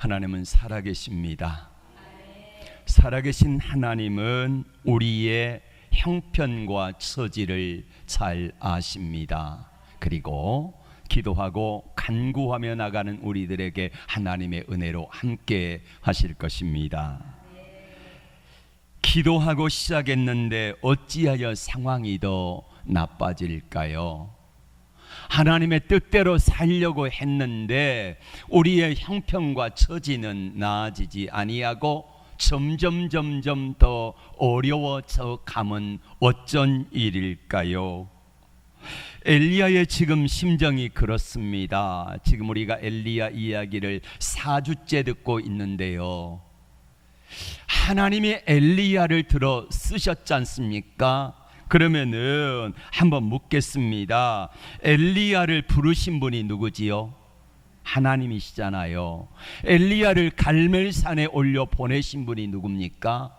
하나님은 살아계십니다. 살아계신 하나님은 우리의 형편과 처지를 잘 아십니다. 그리고 기도하고 간구하며 나가는 우리들에게 하나님의 은혜로 함께 하실 것입니다. 기도하고 시작했는데 어찌하여 상황이 더 나빠질까요? 하나님의 뜻대로 살려고 했는데 우리의 형편과 처지는 나아지지 아니하고 점점 더 어려워져 가면 어쩐 일일까요? 엘리야의 지금 심정이 그렇습니다. 지금 우리가 엘리야 이야기를 4주째 듣고 있는데요, 하나님이 엘리야를 들어 쓰셨지 않습니까? 그러면은 한번 묻겠습니다. 엘리야를 부르신 분이 누구지요? 하나님이시잖아요. 엘리야를 갈멜산에 올려 보내신 분이 누굽니까?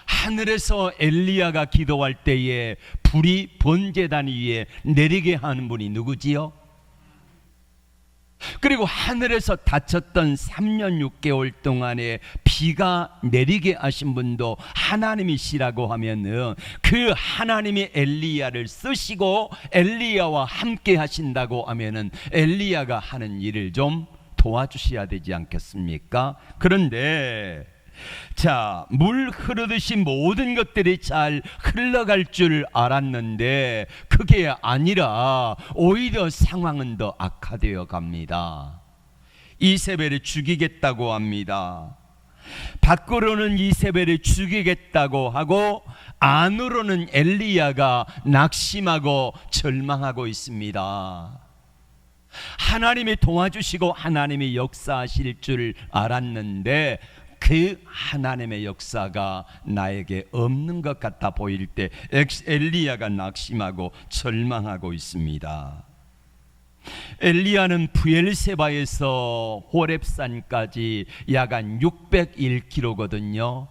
하늘에서 엘리야가 기도할 때에 불이 번제단 위에 내리게 하는 분이 누구지요? 그리고 하늘에서 닫혔던 3년 6개월 동안에 비가 내리게 하신 분도 하나님이시라고 하면은 그 하나님이 엘리야를 쓰시고 엘리야와 함께 하신다고 하면은 엘리야가 하는 일을 좀 도와주셔야 되지 않겠습니까? 그런데 자, 물 흐르듯이 모든 것들이 잘 흘러갈 줄 알았는데 그게 아니라 오히려 상황은 더 악화되어 갑니다. 이세벨을 죽이겠다고 합니다. 밖으로는 이세벨을 죽이겠다고 하고 안으로는 엘리야가 낙심하고 절망하고 있습니다. 하나님이 도와주시고 하나님이 역사하실 줄 알았는데 그 하나님의 역사가 나에게 없는 것 같아 보일 때 엘리야가 낙심하고 절망하고 있습니다. 엘리야는 브엘세바에서 호렙산까지 약 한 601km거든요.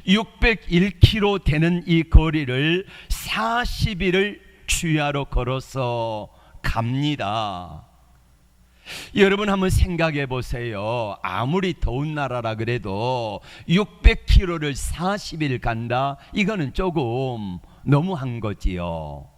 601km 되는 이 거리를 40일을 주야로 걸어서 갑니다. 여러분 한번 생각해 보세요. 아무리 더운 나라라 그래도 600km를 40일 간다? 이거는 조금 너무한 거지요.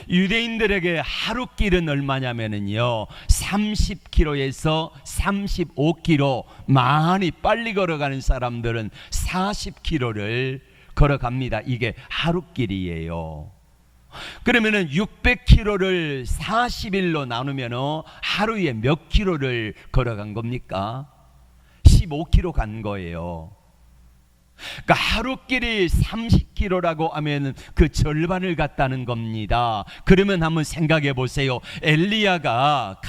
유대인들에게 하루길은 얼마냐면요 30km에서 35km, 많이 빨리 걸어가는 사람들은 40km를 걸어갑니다. 이게 하루길이에요. 그러면은 600km를 40일로 나누면 하루에 몇 킬로를 걸어간 겁니까? 15km 간 거예요. 그러니까 하루길이 30km라고 하면 그 절반을 갔다는 겁니다. 그러면 한번 생각해 보세요. 엘리야가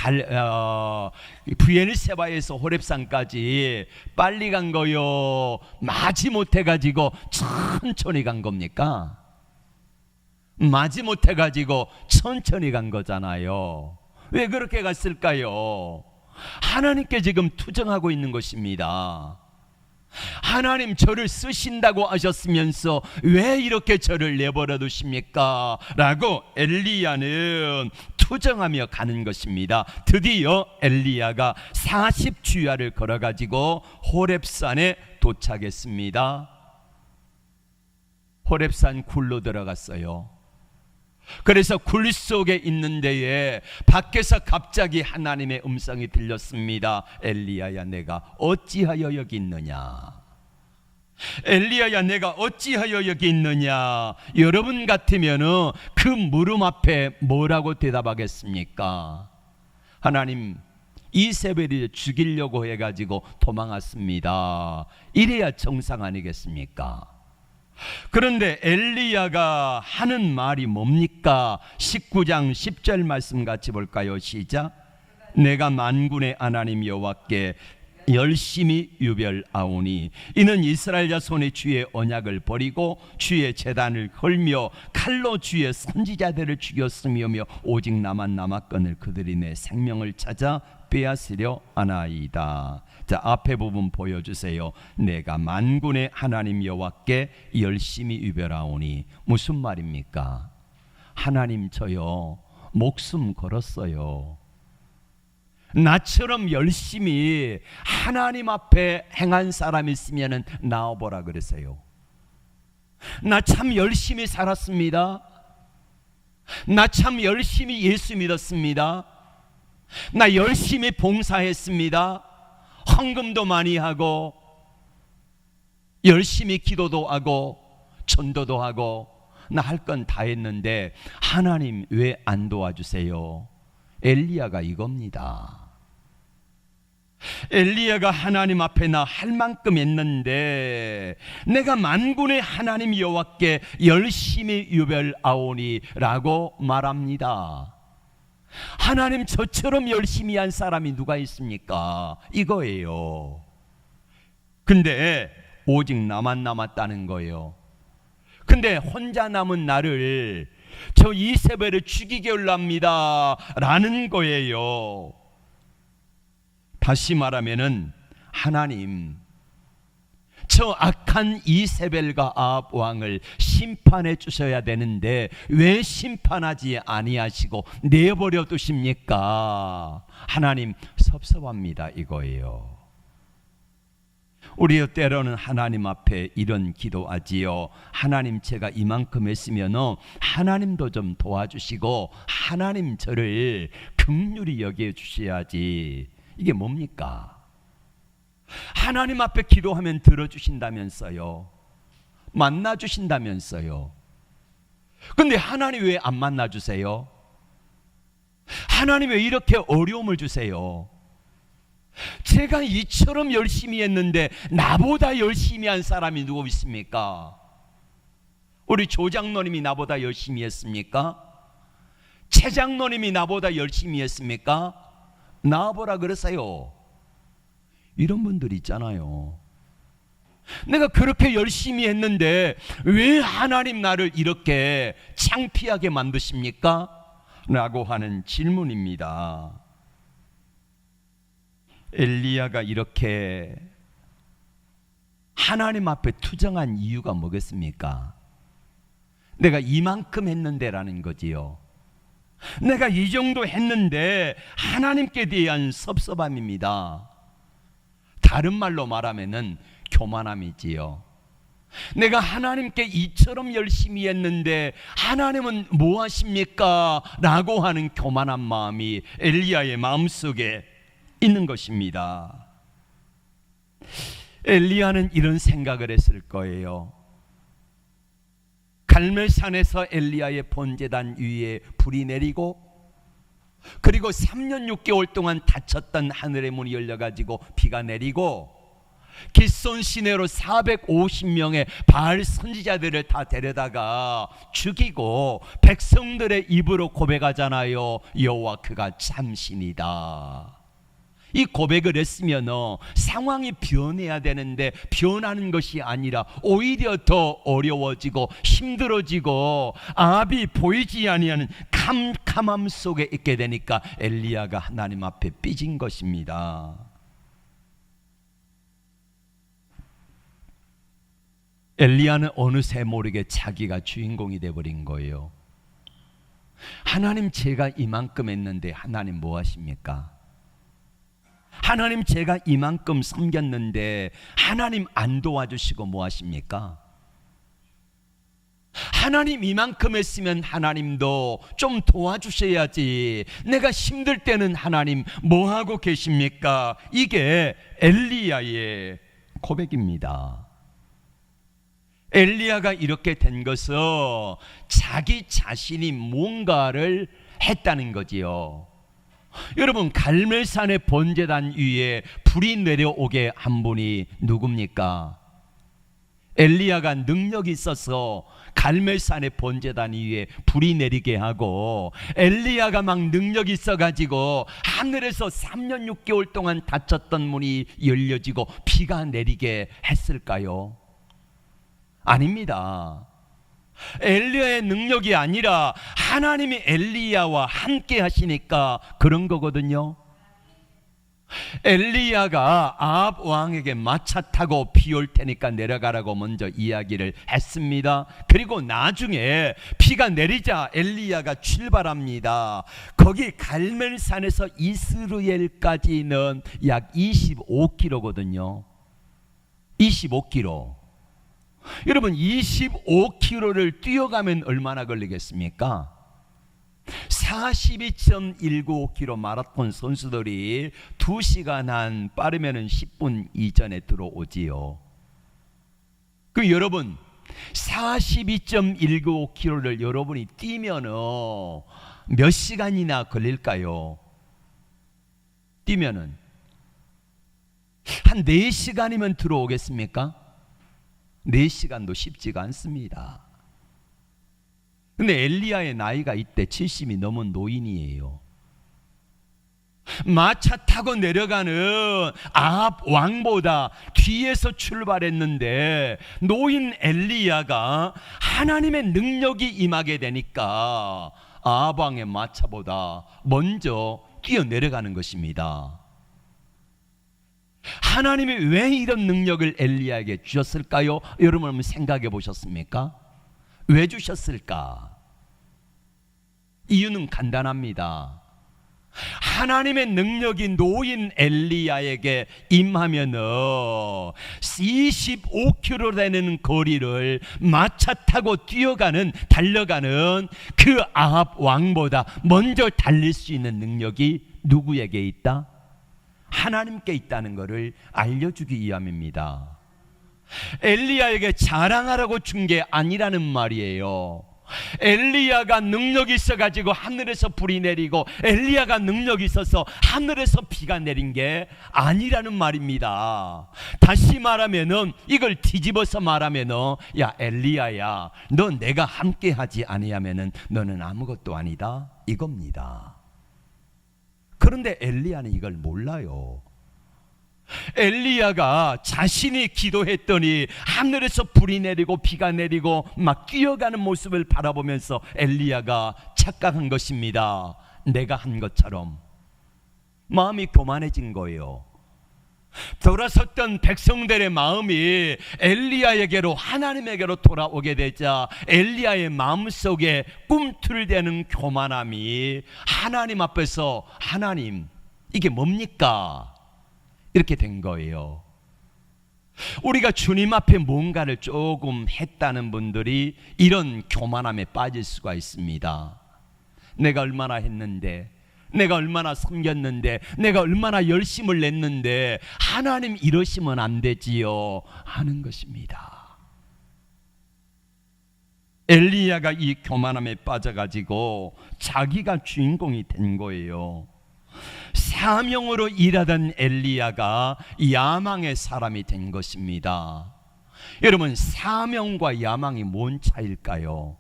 브엘세바에서 호렙산까지 빨리 간 거요, 마지못해 가지고 천천히 간 겁니까? 마지못해 가지고 천천히 간 거잖아요. 왜 그렇게 갔을까요? 하나님께 지금 투정하고 있는 것입니다. 하나님 저를 쓰신다고 하셨으면서 왜 이렇게 저를 내버려 두십니까? 라고 엘리야는 투정하며 가는 것입니다. 드디어 엘리야가 40주야를 걸어가지고 호렙산에 도착했습니다. 호렙산 굴로 들어갔어요. 그래서 굴 속에 있는 데에 밖에서 갑자기 하나님의 음성이 들렸습니다. 엘리야야, 내가 어찌하여 여기 있느냐? 엘리야야, 내가 어찌하여 여기 있느냐? 여러분 같으면 그 물음 앞에 뭐라고 대답하겠습니까? 하나님, 이세벨이 죽이려고 해가지고 도망왔습니다. 이래야 정상 아니겠습니까? 그런데 엘리야가 하는 말이 뭡니까? 19장 10절 말씀 같이 볼까요? 시작. 내가 만군의 하나님 여호와께 열심히 유별하오니 이는 이스라엘 자손의 주의 언약을 버리고 주의 제단을 헐며 칼로 주의 선지자들을 죽였으며 오직 나만 남았거늘 그들이 내 생명을 찾아 빼앗으려 하나이다. 자, 앞에 부분 보여주세요. 내가 만군의 하나님 여호와께 열심히 유별하오니 무슨 말입니까? 하나님, 저요 목숨 걸었어요. 나처럼 열심히 하나님 앞에 행한 사람이 있으면 나와보라 그랬어요. 나 참 열심히 살았습니다. 나 참 열심히 예수 믿었습니다. 나 열심히 봉사했습니다. 헌금도 많이 하고 열심히 기도도 하고 전도도 하고 나 할 건 다 했는데 하나님 왜 안 도와주세요? 엘리야가 이겁니다. 엘리야가 하나님 앞에 나 할 만큼 했는데 내가 만군의 하나님 여호와께 열심히 유별하오니 라고 말합니다. 하나님, 저처럼 열심히 한 사람이 누가 있습니까? 이거예요. 근데 오직 나만 남았다는 거예요. 근데 혼자 남은 나를 저 이세벨을 죽이게 하랍니다 라는 거예요. 다시 말하면은 하나님, 저 악한 이세벨과 아합 왕을 심판해 주셔야 되는데 왜 심판하지 아니하시고 내버려 두십니까? 하나님 섭섭합니다 이거예요. 우리 때로는 하나님 앞에 이런 기도하지요. 하나님, 제가 이만큼 했으면 하나님도 좀 도와주시고 하나님 저를 긍휼히 여겨 주셔야지. 이게 뭡니까? 하나님 앞에 기도하면 들어주신다면서요. 만나주신다면서요. 근데 하나님 왜 안 만나주세요? 하나님 왜 이렇게 어려움을 주세요? 제가 이처럼 열심히 했는데 나보다 열심히 한 사람이 누구 있습니까? 우리 조장로님이 나보다 열심히 했습니까? 최장로님이 나보다 열심히 했습니까? 나와보라 그러세요. 이런 분들 있잖아요. 내가 그렇게 열심히 했는데 왜 하나님 나를 이렇게 창피하게 만드십니까? 라고 하는 질문입니다. 엘리야가 이렇게 하나님 앞에 투정한 이유가 뭐겠습니까? 내가 이만큼 했는데 라는 거지요. 내가 이 정도 했는데 하나님께 대한 섭섭함입니다. 다른 말로 말하면은 교만함이지요. 내가 하나님께 이처럼 열심히 했는데 하나님은 뭐 하십니까? 라고 하는 교만한 마음이 엘리야의 마음속에 있는 것입니다. 엘리야는 이런 생각을 했을 거예요. 갈멜산에서 엘리야의 번제단 위에 불이 내리고 그리고 3년 6개월 동안 닫혔던 하늘의 문이 열려가지고 비가 내리고 기손 시내로 450명의 바알 선지자들을 다 데려다가 죽이고 백성들의 입으로 고백하잖아요. 여호와 그가 참신이다. 이 고백을 했으면 상황이 변해야 되는데 변하는 것이 아니라 오히려 더 어려워지고 힘들어지고 아합이 보이지 아니하는 캄캄함 속에 있게 되니까 엘리야가 하나님 앞에 삐진 것입니다. 엘리야는 어느새 모르게 자기가 주인공이 되어버린 거예요. 하나님, 제가 이만큼 했는데 하나님 뭐 하십니까? 하나님, 제가 이만큼 섬겼는데 하나님 안 도와주시고 뭐 하십니까? 하나님 이만큼 했으면 하나님도 좀 도와주셔야지. 내가 힘들 때는 하나님 뭐 하고 계십니까? 이게 엘리야의 고백입니다. 엘리야가 이렇게 된 것은 자기 자신이 뭔가를 했다는 거지요. 여러분, 갈멜산의 번제단 위에 불이 내려오게 한 분이 누굽니까? 엘리야가 능력이 있어서 갈멜산의 번제단 위에 불이 내리게 하고 엘리야가 막 능력이 있어가지고 하늘에서 3년 6개월 동안 닫혔던 문이 열려지고 비가 내리게 했을까요? 아닙니다. 엘리야의 능력이 아니라 하나님이 엘리야와 함께 하시니까 그런 거거든요. 엘리야가 아합 왕에게 마차 타고 비 올 테니까 내려가라고 먼저 이야기를 했습니다. 그리고 나중에 비가 내리자 엘리야가 출발합니다. 거기 갈멜산에서 이스라엘까지는 약 25km거든요. 25km. 여러분 25km를 뛰어가면 얼마나 걸리겠습니까? 42.195km 마라톤 선수들이 2시간 한 빠르면 10분 이전에 들어오지요. 그럼 여러분 42.195km를 여러분이 뛰면 몇 시간이나 걸릴까요? 뛰면은 한 4시간이면 들어오겠습니까? 4시간도 쉽지가 않습니다. 근데 엘리야의 나이가 이때 70이 넘은 노인이에요. 마차 타고 내려가는 아합 왕보다 뒤에서 출발했는데 노인 엘리야가 하나님의 능력이 임하게 되니까 아합 왕의 마차보다 먼저 뛰어내려가는 것입니다. 하나님이 왜 이런 능력을 엘리야에게 주셨을까요? 여러분 한번 생각해 보셨습니까? 왜 주셨을까? 이유는 간단합니다. 하나님의 능력이 노인 엘리야에게 임하면은 25km 되는 거리를 마차 타고 달려가는 그 아합 왕보다 먼저 달릴 수 있는 능력이 누구에게 있다? 하나님께 있다는 것을 알려주기 위함입니다. 엘리야에게 자랑하라고 준 게 아니라는 말이에요. 엘리야가 능력이 있어가지고 하늘에서 불이 내리고 엘리야가 능력이 있어서 하늘에서 비가 내린 게 아니라는 말입니다. 다시 말하면은 이걸 뒤집어서 말하면은 야 엘리야야, 너 내가 함께 하지 아니하면은 너는 아무것도 아니다 이겁니다. 그런데 엘리야는 이걸 몰라요. 엘리야가 자신이 기도했더니 하늘에서 불이 내리고 비가 내리고 막 뛰어가는 모습을 바라보면서 엘리야가 착각한 것입니다. 내가 한 것처럼 마음이 교만해진 거예요. 돌아섰던 백성들의 마음이 엘리야에게로 하나님에게로 돌아오게 되자 엘리야의 마음속에 꿈틀대는 교만함이 하나님 앞에서 하나님 이게 뭡니까? 이렇게 된 거예요. 우리가 주님 앞에 뭔가를 조금 했다는 분들이 이런 교만함에 빠질 수가 있습니다. 내가 얼마나 했는데, 내가 얼마나 섬겼는데, 내가 얼마나 열심을 냈는데 하나님 이러시면 안 되지요 하는 것입니다. 엘리야가 이 교만함에 빠져가지고 자기가 주인공이 된 거예요. 사명으로 일하던 엘리야가 야망의 사람이 된 것입니다. 여러분, 사명과 야망이 뭔 차이일까요?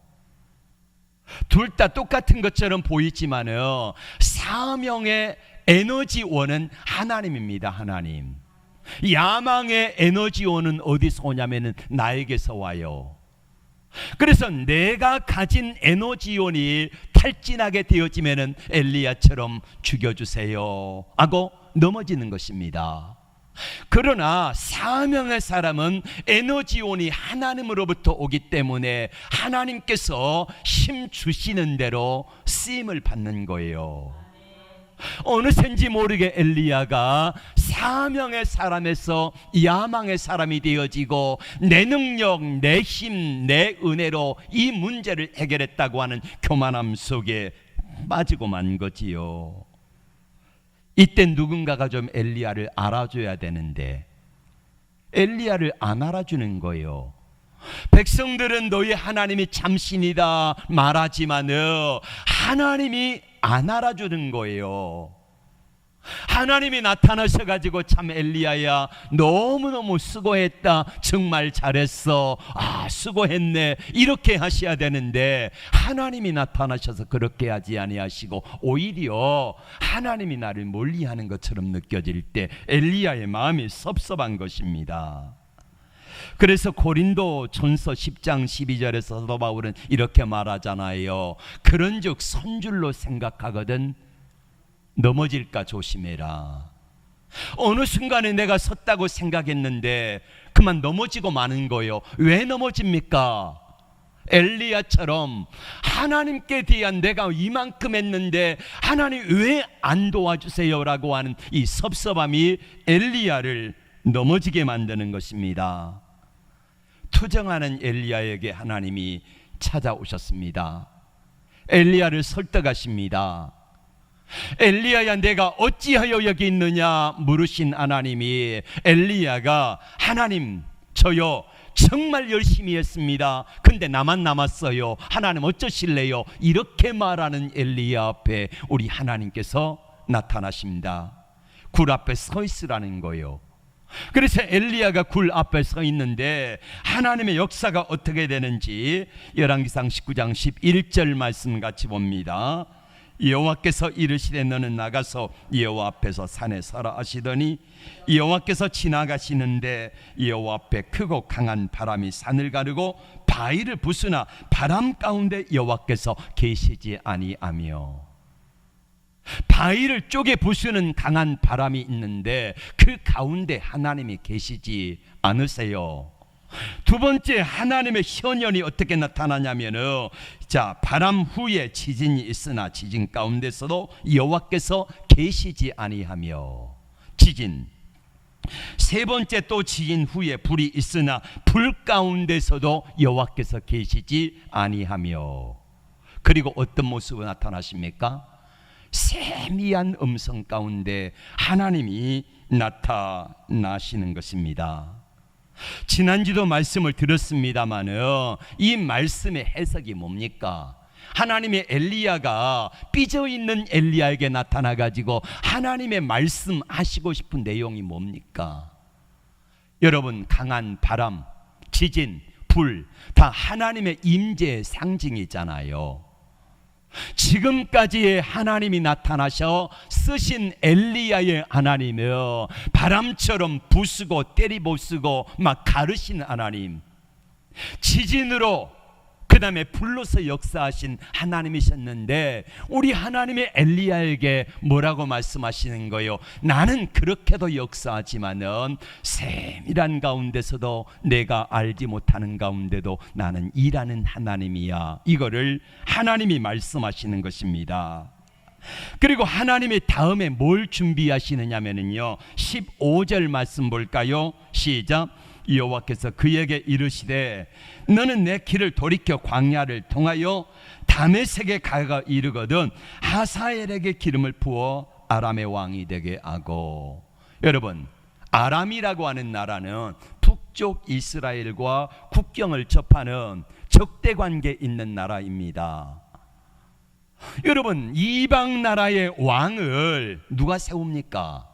둘 다 똑같은 것처럼 보이지만요, 사명의 에너지원은 하나님입니다. 하나님. 야망의 에너지원은 어디서 오냐면은 나에게서 와요. 그래서 내가 가진 에너지원이 탈진하게 되어지면은 엘리야처럼 죽여주세요 하고 넘어지는 것입니다. 그러나 사명의 사람은 에너지원이 하나님으로부터 오기 때문에 하나님께서 힘 주시는 대로 쓰임을 받는 거예요. 어느샌지 모르게 엘리야가 사명의 사람에서 야망의 사람이 되어지고 내 능력, 내 힘, 내 은혜로 이 문제를 해결했다고 하는 교만함 속에 빠지고 만 거지요. 이때 누군가가 좀 엘리야를 알아줘야 되는데 엘리야를 안 알아주는 거예요. 백성들은 너희 하나님이 참신이다 말하지만 하나님이 안 알아주는 거예요. 하나님이 나타나셔가지고 참 엘리야야 너무너무 수고했다, 정말 잘했어, 수고했네 이렇게 하셔야 되는데 하나님이 나타나셔서 그렇게 하지 아니하시고 오히려 하나님이 나를 멀리하는 것처럼 느껴질 때 엘리야의 마음이 섭섭한 것입니다. 그래서 고린도 전서 10장 12절에서 사도 바울은 이렇게 말하잖아요. 그런즉 선줄로 생각하거든 넘어질까 조심해라. 어느 순간에 내가 섰다고 생각했는데 그만 넘어지고 마는 거예요. 왜 넘어집니까? 엘리야처럼 하나님께 대한 내가 이만큼 했는데 하나님 왜 안 도와주세요? 라고 하는 이 섭섭함이 엘리야를 넘어지게 만드는 것입니다. 투정하는 엘리야에게 하나님이 찾아오셨습니다. 엘리야를 설득하십니다. 엘리야야, 내가 어찌하여 여기 있느냐 물으신 하나님이, 엘리야가 하나님 저요 정말 열심히 했습니다. 근데 나만 남았어요. 하나님 어쩌실래요? 이렇게 말하는 엘리야 앞에 우리 하나님께서 나타나십니다. 굴 앞에 서 있으라는 거예요. 그래서 엘리야가 굴 앞에 서 있는데 하나님의 역사가 어떻게 되는지 열왕기상 19장 11절 말씀 같이 봅니다. 여호와께서 이르시되 너는 나가서 여호와 앞에서 산에 서라 하시더니 여호와께서 지나가시는데 여호와 앞에 크고 강한 바람이 산을 가르고 바위를 부수나 바람 가운데 여호와께서 계시지 아니하며, 바위를 쪼개 부수는 강한 바람이 있는데 그 가운데 하나님이 계시지 않으세요. 두 번째, 하나님의 현현이 어떻게 나타나냐면은, 자, 바람 후에 지진이 있으나 지진 가운데서도 여호와께서 계시지 아니하며, 지진. 세 번째, 또 지진 후에 불이 있으나 불 가운데서도 여호와께서 계시지 아니하며. 그리고 어떤 모습으로 나타나십니까? 세미한 음성 가운데 하나님이 나타나시는 것입니다. 지난주도 말씀을 들었습니다마는 이 말씀의 해석이 뭡니까? 하나님의 엘리야가 삐져있는 엘리야에게 나타나가지고 하나님의 말씀하시고 싶은 내용이 뭡니까? 여러분, 강한 바람, 지진, 불 다 하나님의 임재의 상징이잖아요. 지금까지의 하나님이 나타나셔 쓰신 엘리야의 하나님은 바람처럼 부수고 때리부수고 막 가르신 하나님, 지진으로 그 다음에 불로서 역사하신 하나님이셨는데 우리 하나님의 엘리야에게 뭐라고 말씀하시는 거예요? 나는 그렇게도 역사하지만은 세밀한 가운데서도 내가 알지 못하는 가운데도 나는 일하는 하나님이야. 이거를 하나님이 말씀하시는 것입니다. 그리고 하나님이 다음에 뭘 준비하시느냐면요, 15절 말씀 볼까요? 시작. 여호와께서 그에게 이르시되 너는 내 길을 돌이켜 광야를 통하여 다메섹에 가가 이르거든 하사엘에게 기름을 부어 아람의 왕이 되게 하고. 여러분, 아람이라고 하는 나라는 북쪽 이스라엘과 국경을 접하는 적대 관계에 있는 나라입니다. 여러분, 이방 나라의 왕을 누가 세웁니까?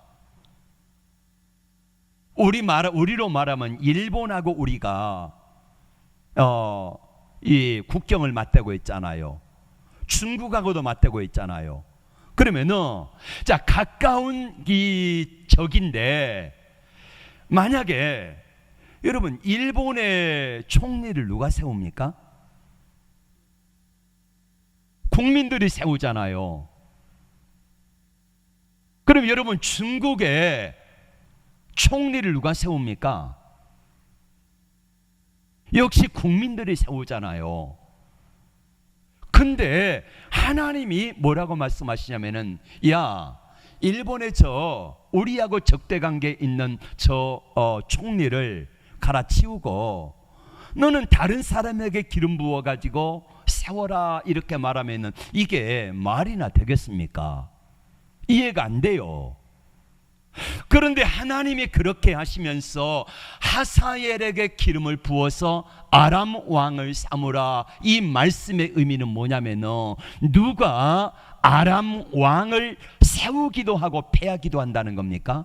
우리로 말하면 일본하고 우리가 이 국경을 맞대고 있잖아요. 중국하고도 맞대고 있잖아요. 그러면은 자, 가까운 이 적인데 만약에 여러분 일본의 총리를 누가 세웁니까? 국민들이 세우잖아요. 그럼 여러분 중국의 총리를 누가 세웁니까? 역시 국민들이 세우잖아요. 근데 하나님이 뭐라고 말씀하시냐면은, 야, 일본의 저 우리하고 적대관계에 있는 저 총리를 갈아치우고 너는 다른 사람에게 기름 부어가지고 세워라, 이렇게 말하면은 이게 말이나 되겠습니까? 이해가 안 돼요. 그런데 하나님이 그렇게 하시면서 하사엘에게 기름을 부어서 아람 왕을 삼으라, 이 말씀의 의미는 뭐냐면은 누가 아람 왕을 세우기도 하고 패하기도 한다는 겁니까?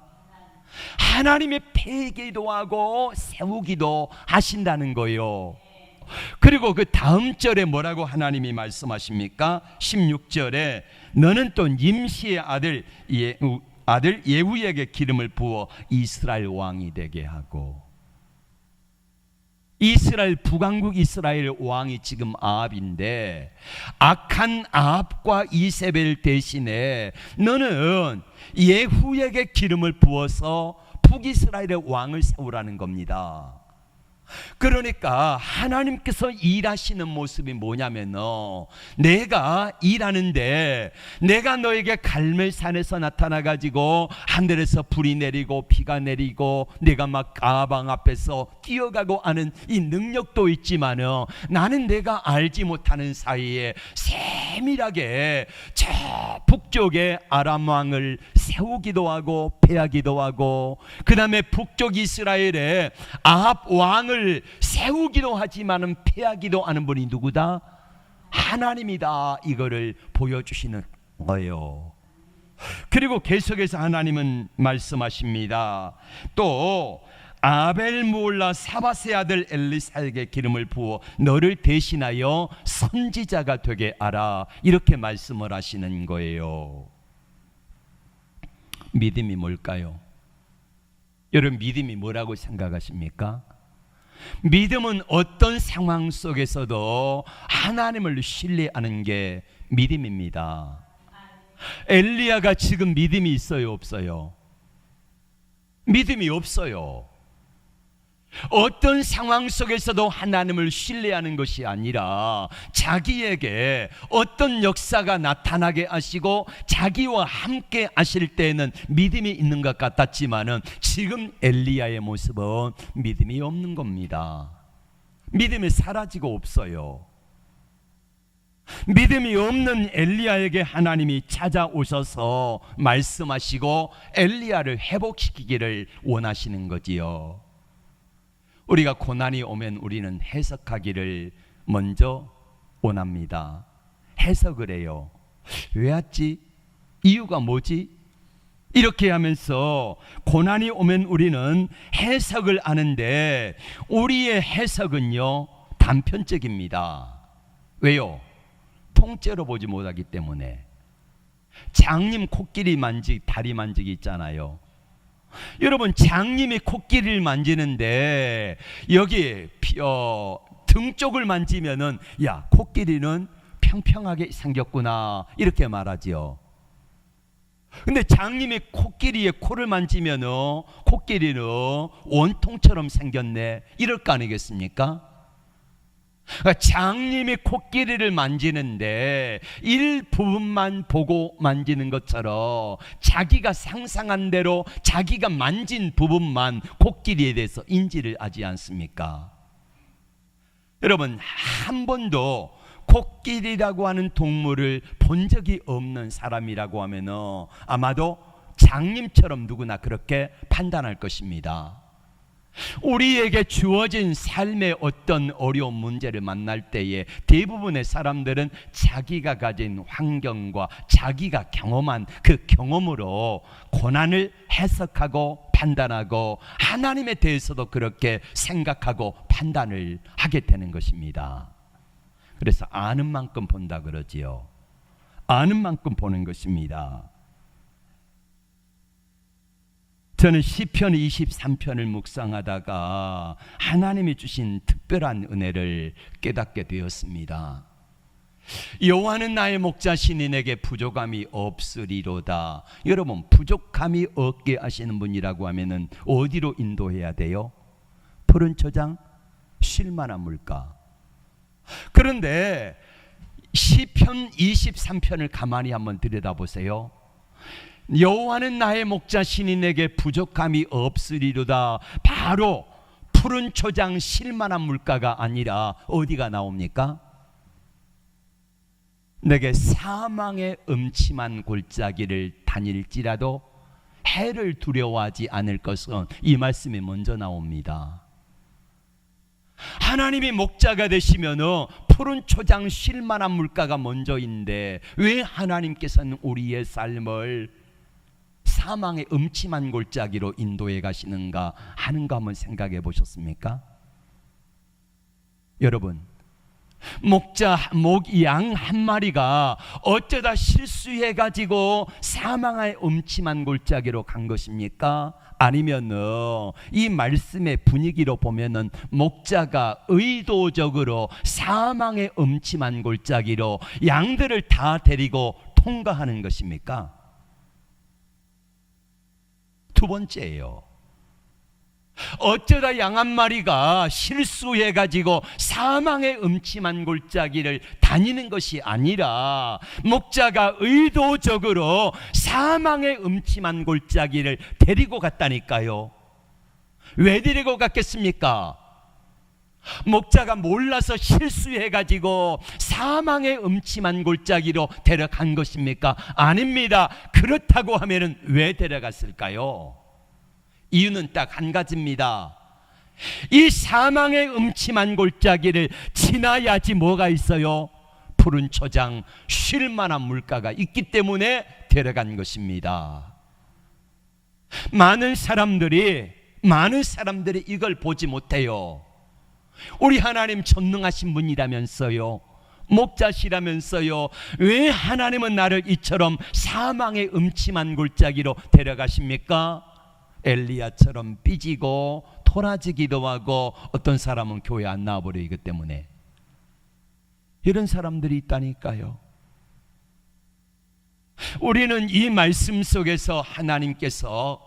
하나님이 패기도 하고 세우기도 하신다는 거예요. 그리고 그 다음 절에 뭐라고 하나님이 말씀하십니까? 16절에 너는 또 nim시의 아들 예후에게 기름을 부어 이스라엘 왕이 되게 하고. 이스라엘 북왕국 이스라엘 왕이 지금 아합인데, 악한 아합과 이세벨 대신에 너는 예후에게 기름을 부어서 북이스라엘의 왕을 세우라는 겁니다. 그러니까 하나님께서 일하시는 모습이 뭐냐면요, 내가 일하는데 내가 너에게 갈멜산에서 나타나 가지고 하늘에서 불이 내리고 비가 내리고 내가 막 아방 앞에서 뛰어가고 하는 이 능력도 있지만요, 나는 내가 알지 못하는 사이에 세밀하게 저 북쪽에 아람 왕을 세우기도 하고 패하기도 하고, 그 다음에 북쪽 이스라엘에 아합 왕을 세우기도 하지만은 패하기도 하는 분이 누구다? 하나님이다. 이거를 보여주시는 거예요. 그리고 계속해서 하나님은 말씀하십니다. 또 아벨 무올라 사바세 아들 엘리사에게 기름을 부어 너를 대신하여 선지자가 되게 하라, 이렇게 말씀을 하시는 거예요. 믿음이 뭘까요? 여러분, 믿음이 뭐라고 생각하십니까? 믿음은 어떤 상황 속에서도 하나님을 신뢰하는 게 믿음입니다. 엘리야가 지금 믿음이 있어요, 없어요? 믿음이 없어요. 어떤 상황 속에서도 하나님을 신뢰하는 것이 아니라 자기에게 어떤 역사가 나타나게 하시고 자기와 함께 하실 때에는 믿음이 있는 것 같았지만은 지금 엘리야의 모습은 믿음이 없는 겁니다. 믿음이 사라지고 없어요. 믿음이 없는 엘리야에게 하나님이 찾아오셔서 말씀하시고 엘리야를 회복시키기를 원하시는 거지요. 우리가 고난이 오면 우리는 해석하기를 먼저 원합니다. 해석을 해요. 왜 왔지? 이유가 뭐지? 이렇게 하면서 고난이 오면 우리는 해석을 하는데, 우리의 해석은요 단편적입니다. 왜요? 통째로 보지 못하기 때문에. 장님 코끼리 만지기, 다리 만지기 있잖아요. 여러분, 장님이 코끼리를 만지는데 여기 등 쪽을 만지면은 야, 코끼리는 평평하게 생겼구나, 이렇게 말하지요. 근데 장님이 코끼리의 코를 만지면은 코끼리는 원통처럼 생겼네, 이럴 거 아니겠습니까? 장님이 코끼리를 만지는데 일부분만 보고 만지는 것처럼 자기가 상상한 대로 자기가 만진 부분만 코끼리에 대해서 인지를 하지 않습니까? 여러분, 한 번도 코끼리라고 하는 동물을 본 적이 없는 사람이라고 하면 아마도 장님처럼 누구나 그렇게 판단할 것입니다. 우리에게 주어진 삶의 어떤 어려운 문제를 만날 때에 대부분의 사람들은 자기가 가진 환경과 자기가 경험한 그 경험으로 고난을 해석하고 판단하고 하나님에 대해서도 그렇게 생각하고 판단을 하게 되는 것입니다. 그래서 아는 만큼 본다 그러지요. 아는 만큼 보는 것입니다. 저는 시편 23편을 묵상하다가 하나님이 주신 특별한 은혜를 깨닫게 되었습니다. 여호와는 나의 목자, 신인에게 부족함이 없으리로다. 여러분, 부족함이 없게 하시는 분이라고 하면은 어디로 인도해야 돼요? 푸른 초장, 쉴만한 물가. 그런데 시편 23편을 가만히 한번 들여다보세요. 여호와는 나의 목자, 신인에게 부족함이 없으리로다. 바로 푸른 초장, 쉴만한 물가가 아니라 어디가 나옵니까? 내게 사망의 음침한 골짜기를 다닐지라도 해를 두려워하지 않을 것은, 이 말씀이 먼저 나옵니다. 하나님이 목자가 되시면 푸른 초장, 쉴만한 물가가 먼저인데 왜 하나님께서는 우리의 삶을 사망의 음침한 골짜기로 인도해 가시는가 하는 거 한번 생각해 보셨습니까? 여러분, 양 한 마리가 어쩌다 실수해가지고 사망의 음침한 골짜기로 간 것입니까? 아니면은 이 말씀의 분위기로 보면은 목자가 의도적으로 사망의 음침한 골짜기로 양들을 다 데리고 통과하는 것입니까? 두 번째예요. 어쩌다 양 한 마리가 실수해가지고 사망의 음침한 골짜기를 다니는 것이 아니라 목자가 의도적으로 사망의 음침한 골짜기를 데리고 갔다니까요. 왜 데리고 갔겠습니까? 목자가 몰라서 실수해가지고 사망의 음침한 골짜기로 데려간 것입니까? 아닙니다. 그렇다고 하면은 왜 데려갔을까요? 이유는 딱 한 가지입니다. 이 사망의 음침한 골짜기를 지나야지 뭐가 있어요? 푸른 초장, 쉴 만한 물가가 있기 때문에 데려간 것입니다. 많은 사람들이 이걸 보지 못해요. 우리 하나님 전능하신 분이라면서요, 목자시라면서요, 왜 하나님은 나를 이처럼 사망의 음침한 골짜기로 데려가십니까? 엘리야처럼 삐지고 토라지기도 하고 어떤 사람은 교회 안 나와버려 이것 때문에. 이런 사람들이 있다니까요. 우리는 이 말씀 속에서 하나님께서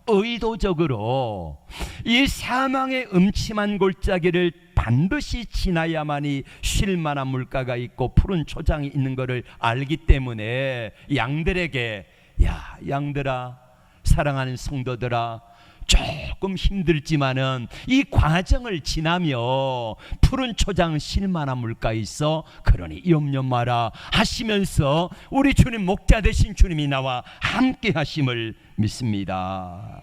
의도적으로 이 사망의 음침한 골짜기를 반드시 지나야만이 쉴 만한 물가가 있고 푸른 초장이 있는 것을 알기 때문에 양들에게, 야 양들아, 사랑하는 성도들아, 조금 힘들지만은 이 과정을 지나며 푸른 초장 쉴 만한 물가 있어, 그러니 염려 마라 하시면서 우리 주님, 목자 되신 주님이 나와 함께 하심을 믿습니다.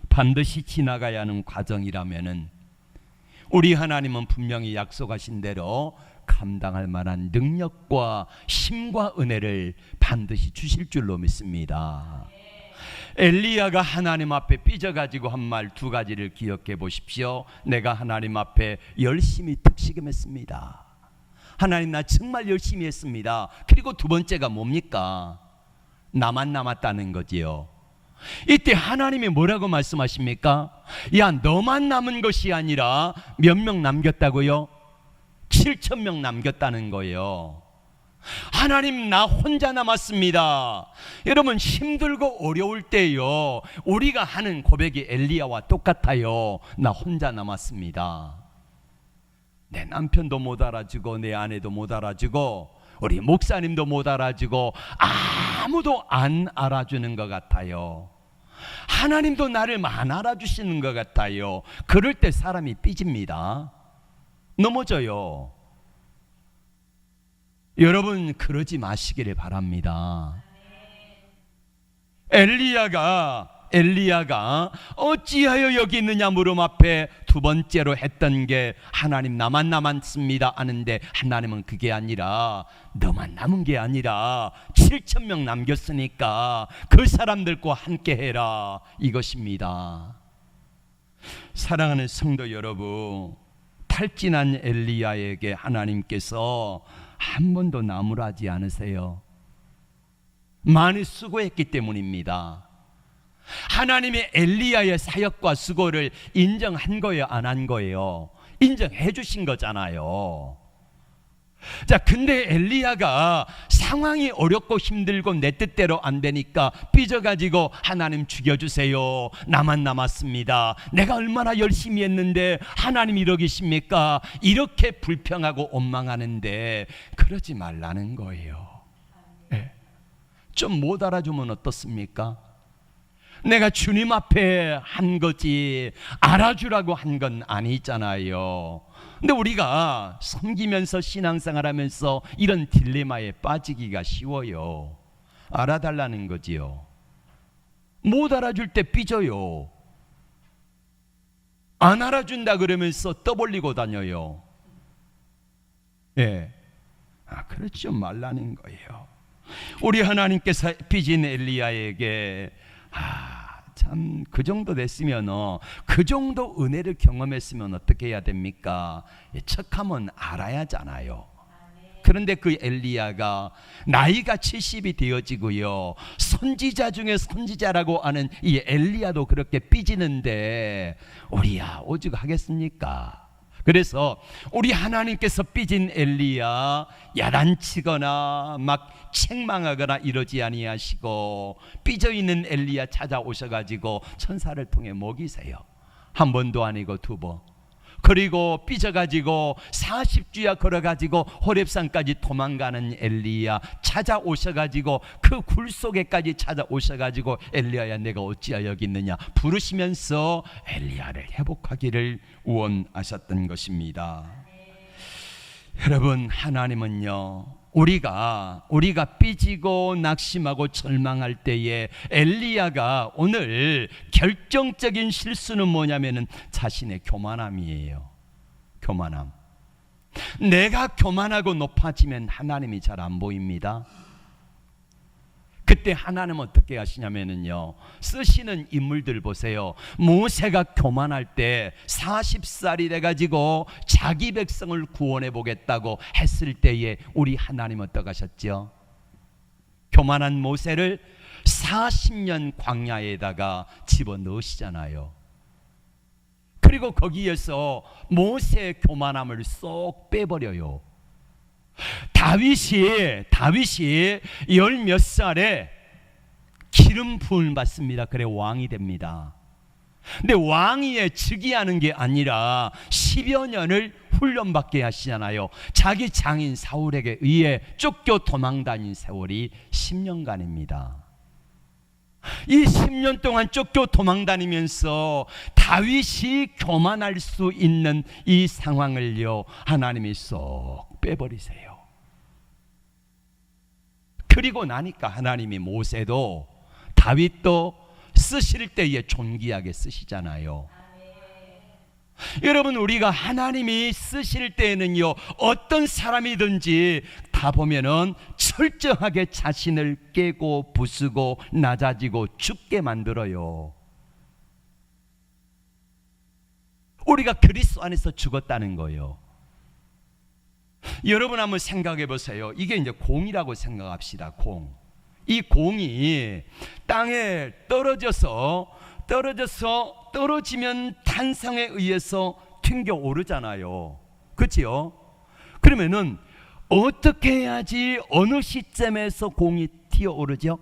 반드시 지나가야 하는 과정이라면은 우리 하나님은 분명히 약속하신 대로 감당할 만한 능력과 힘과 은혜를 반드시 주실 줄로 믿습니다. 엘리야가 하나님 앞에 삐져가지고 한 말 두 가지를 기억해 보십시오. 내가 하나님 앞에 열심히 특식했습니다. 하나님, 나 정말 열심히 했습니다. 그리고 두 번째가 뭡니까? 나만 남았다는 거지요. 이때 하나님이 뭐라고 말씀하십니까? 야, 너만 남은 것이 아니라 몇 명 남겼다고요? 7,000명 남겼다는 거예요. 하나님, 나 혼자 남았습니다. 여러분, 힘들고 어려울 때요, 우리가 하는 고백이 엘리야와 똑같아요. 나 혼자 남았습니다. 내 남편도 못 알아주고 내 아내도 못 알아주고 우리 목사님도 못 알아주고 아무도 안 알아주는 것 같아요. 하나님도 나를 안 알아주시는 것 같아요. 그럴 때 사람이 삐집니다. 넘어져요. 여러분, 그러지 마시기를 바랍니다. 엘리야가 어찌하여 여기 있느냐 물음 앞에 두 번째로 했던 게 하나님, 나만 남았습니다 하는데, 하나님은 그게 아니라 너만 남은 게 아니라 7,000명 남겼으니까 그 사람들과 함께 해라, 이것입니다. 사랑하는 성도 여러분, 탈진한 엘리야에게 하나님께서 한 번도 나무라지 않으세요. 많이 수고했기 때문입니다. 하나님이 엘리야의 사역과 수고를 인정한 거예요, 안 한 거예요? 인정해 주신 거잖아요. 자, 근데 엘리야가 상황이 어렵고 힘들고 내 뜻대로 안 되니까 삐져가지고 하나님 죽여주세요, 나만 남았습니다, 내가 얼마나 열심히 했는데 하나님 이러기십니까? 이렇게 불평하고 원망하는데 그러지 말라는 거예요. 네. 좀 못 알아주면 어떻습니까? 내가 주님 앞에 한 거지 알아주라고 한 건 아니잖아요. 근데 우리가 섬기면서 신앙생활하면서 이런 딜레마에 빠지기가 쉬워요. 알아달라는 거지요. 못 알아줄 때 삐져요. 안 알아준다 그러면서 떠벌리고 다녀요. 예, 그러지 말라는 거예요. 우리 하나님께서 삐진 엘리야에게 참 그 정도 됐으면 그 정도 은혜를 경험했으면 어떻게 해야 됩니까? 척하면 알아야잖아요. 그런데 그 엘리야가 나이가 70이 되어지고요, 선지자 중에 선지자라고 하는 이 엘리야도 그렇게 삐지는데 우리야 오죽 하겠습니까? 그래서 우리 하나님께서 삐진 엘리야 야단치거나 막 책망하거나 이러지 아니하시고, 삐져있는 엘리야 찾아오셔가지고 천사를 통해 먹이세요. 한 번도 아니고 두 번. 그리고 삐져가지고 40주야 걸어가지고 호렙산까지 도망가는 엘리야 찾아오셔가지고 그 굴 속에까지 찾아오셔가지고 엘리야야 내가 어찌하여 여기 있느냐 부르시면서 엘리야를 회복하기를 원하셨던 것입니다. 여러분, 하나님은요, 우리가 삐지고 낙심하고 절망할 때에 엘리야가 오늘 결정적인 실수는 뭐냐면은 자신의 교만함이에요. 교만함. 내가 교만하고 높아지면 하나님이 잘 안 보입니다. 그때 하나님은 어떻게 하시냐면요, 쓰시는 인물들 보세요. 모세가 교만할 때 40살이 돼가지고 자기 백성을 구원해 보겠다고 했을 때에 우리 하나님 어떻게 하셨죠? 교만한 모세를 40년 광야에다가 집어넣으시잖아요. 그리고 거기에서 모세의 교만함을 쏙 빼버려요. 다윗이 열 몇 살에 기름 부음을 받습니다. 그래 왕이 됩니다. 근데 왕위에 즉위하는 게 아니라 10여 년을 훈련받게 하시잖아요. 자기 장인 사울에게 의해 쫓겨 도망다닌 세월이 10년간입니다. 이 10년 동안 쫓겨 도망다니면서 다윗이 교만할 수 있는 이 상황을요, 하나님이 쏙 빼버리세요. 그리고 나니까 하나님이 모세도 다윗도 쓰실 때에 존귀하게 쓰시잖아요. 여러분, 우리가 하나님이 쓰실 때에는요, 어떤 사람이든지 다 보면은 철저하게 자신을 깨고 부수고 낮아지고 죽게 만들어요. 우리가 그리스도 안에서 죽었다는 거예요. 여러분 한번 생각해 보세요. 이게 이제 공이라고 생각합시다. 공. 이 공이 땅에 떨어지면 탄성에 의해서 튕겨 오르잖아요. 그렇지요? 그러면은 어떻게 해야지 어느 시점에서 공이 튀어 오르죠?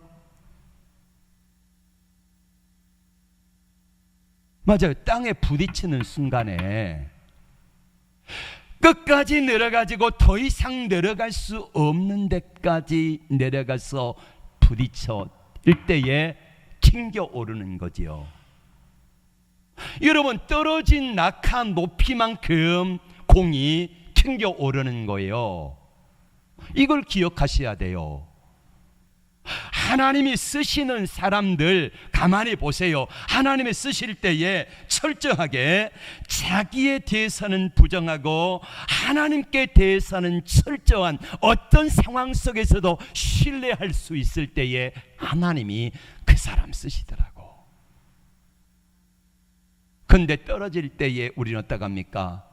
맞아요. 땅에 부딪히는 순간에 끝까지 내려가지고 더 이상 내려갈 수 없는 데까지 내려가서 부딪혀 일대에 튕겨 오르는 거지요. 여러분, 떨어진 낙한 높이만큼 공이 튕겨 오르는 거예요. 이걸 기억하셔야 돼요. 하나님이 쓰시는 사람들 가만히 보세요. 하나님이 쓰실 때에 철저하게 자기에 대해서는 부정하고 하나님께 대해서는 철저한 어떤 상황 속에서도 신뢰할 수 있을 때에 하나님이 그 사람 쓰시더라고. 근데 떨어질 때에 우리는 어떡합니까?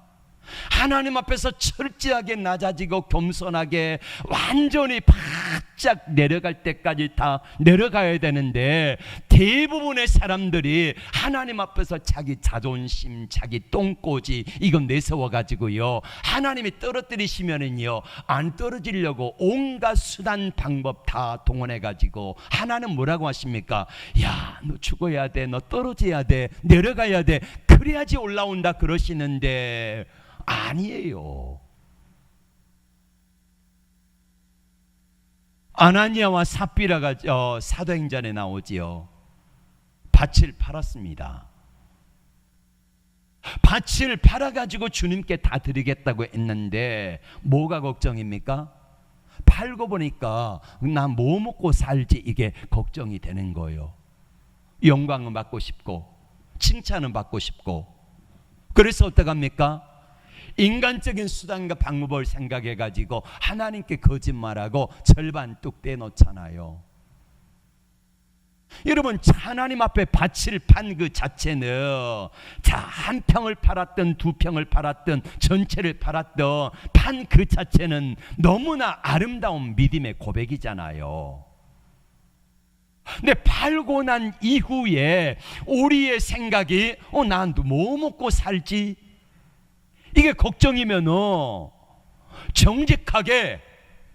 하나님 앞에서 철저하게 낮아지고 겸손하게 완전히 바짝 내려갈 때까지 다 내려가야 되는데, 대부분의 사람들이 하나님 앞에서 자기 자존심, 자기 똥꼬지 이건 내세워 가지고요, 하나님이 떨어뜨리시면은요 안 떨어지려고 온갖 수단 방법 다 동원해 가지고 하나님 뭐라고 하십니까? 야, 너 죽어야 돼, 너 떨어져야 돼, 내려가야 돼, 그래야지 올라온다 그러시는데 아니에요. 아나니아와 삽비라가 사도행전에 나오지요. 밭을 팔았습니다. 밭을 팔아가지고 주님께 다 드리겠다고 했는데 뭐가 걱정입니까? 팔고 보니까 나 뭐 먹고 살지 이게 걱정이 되는 거예요. 영광은 받고 싶고 칭찬은 받고 싶고, 그래서 어떡합니까? 인간적인 수단과 방법을 생각해 가지고 하나님께 거짓말하고 절반 뚝 떼놓잖아요. 여러분, 하나님 앞에 밭을 판 그 자체는 자, 한 평을 팔았든 두 평을 팔았든 전체를 팔았든 판 그 자체는 너무나 아름다운 믿음의 고백이잖아요. 근데 팔고 난 이후에 우리의 생각이 난 뭐 먹고 살지? 이게 걱정이면은 정직하게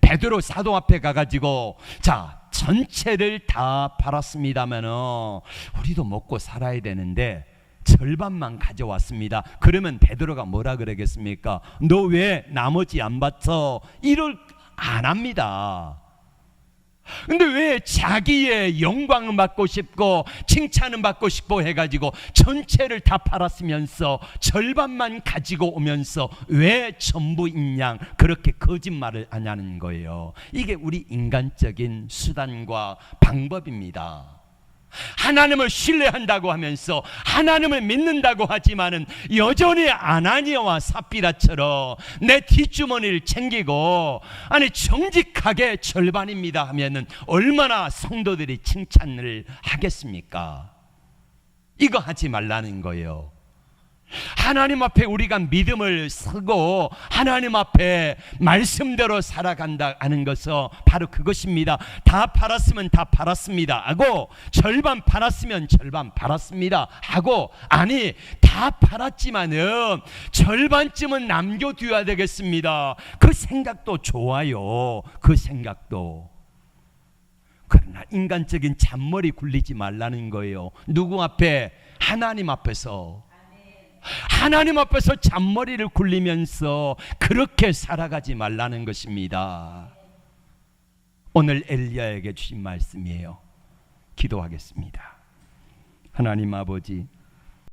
베드로 사도 앞에 가가지고 자, 전체를 다 팔았습니다면은 우리도 먹고 살아야 되는데 절반만 가져왔습니다. 그러면 베드로가 뭐라 그러겠습니까? 너 왜 나머지 안 바쳐? 이럴 안 합니다. 근데 왜 자기의 영광을 받고 싶고 칭찬을 받고 싶고 해가지고 전체를 다 팔았으면서 절반만 가지고 오면서 왜 전부인 양 그렇게 거짓말을 하냐는 거예요. 이게 우리 인간적인 수단과 방법입니다. 하나님을 신뢰한다고 하면서 하나님을 믿는다고 하지만은 여전히 아나니아와 삽비라처럼 내 뒷주머니를 챙기고 아니 정직하게 절반입니다 하면은 얼마나 성도들이 칭찬을 하겠습니까? 이거 하지 말라는 거예요. 하나님 앞에 우리가 믿음을 쓰고 하나님 앞에 말씀대로 살아간다 하는 것은 바로 그것입니다. 다 팔았으면 다 팔았습니다 하고 절반 팔았으면 절반 팔았습니다 하고 아니 다 팔았지만은 절반쯤은 남겨둬야 되겠습니다. 그 생각도 좋아요. 그 생각도. 그러나 인간적인 잔머리 굴리지 말라는 거예요. 누구 앞에? 하나님 앞에서. 하나님 앞에서 잔머리를 굴리면서 그렇게 살아가지 말라는 것입니다. 오늘 엘리야에게 주신 말씀이에요. 기도하겠습니다. 하나님 아버지,